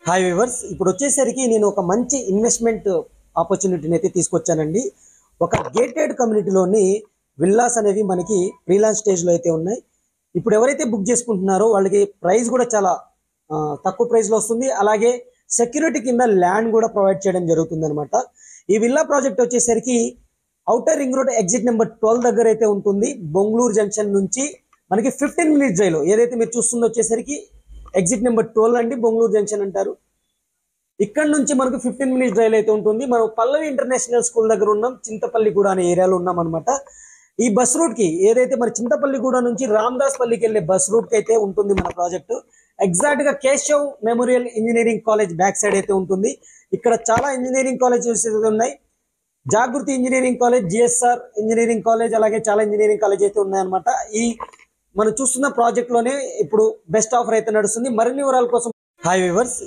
Hi viewers, ఇప్పుడు వచ్చేసరికి నేను ఒక మంచి ఇన్వెస్ట్మెంట్ ఆపర్చునిటీని అయితే తీసుకొచ్చానండి. ఒక గేటెడ్ కమ్యూనిటీలోని విల్లాస్ అనేవి మనకి ఫ్రీలాన్స్ స్టేజ్లో అయితే ఉన్నాయి. ఇప్పుడు ఎవరైతే బుక్ చేసుకుంటున్నారో వాళ్ళకి ప్రైస్ కూడా చాలా తక్కువ ప్రైస్లో వస్తుంది. అలాగే సెక్యూరిటీ కింద ల్యాండ్ కూడా ప్రొవైడ్ చేయడం జరుగుతుంది అనమాట. ఈ విల్లా ప్రాజెక్ట్ వచ్చేసరికి outer ring road exit number 12 దగ్గర అయితే ఉంటుంది. బొంగళూరు జంక్షన్ నుంచి మనకి 15 మినిట్స్ డ్రైవ్లో ఏదైతే మీరు చూస్తుందో వచ్చేసరికి ఎగ్జిట్ నెంబర్ 12 అండి, బొంగళూరు జంక్షన్ అంటారు. ఇక్కడ నుంచి మనకు 15 మినిట్స్ డ్రైవ్ అయితే ఉంటుంది. మనం పల్లవి ఇంటర్నేషనల్ స్కూల్ దగ్గర ఉన్నాం, చింతపల్లిగూడ అనే ఏరియాలో ఉన్నాం అనమాట. ఈ బస్ రూట్ కి ఏదైతే మన చింతపల్లిగూడ నుంచి రామదాస్ పల్లికి వెళ్ళే బస్ రూట్ కి అయితే ఉంటుంది మన ప్రాజెక్టు. ఎగ్జాక్ట్ గా Keshav memorial engineering college back side అయితే ఉంటుంది. ఇక్కడ చాలా ఇంజనీరింగ్ కాలేజెస్ ఉన్నాయి. Jagruti engineering college, GSR engineering college, అలాగే చాలా ఇంజనీరింగ్ కాలేజ్ అయితే ఉన్నాయన్నమాట. ఈ మనం చూస్తున్న ప్రాజెక్ట్ లోనే ఇప్పుడు బెస్ట్ ఆఫర్ అయితే నడుస్తుంది. మరిన్ని వివరాల కోసం హాయ్ వ్యూవర్స్,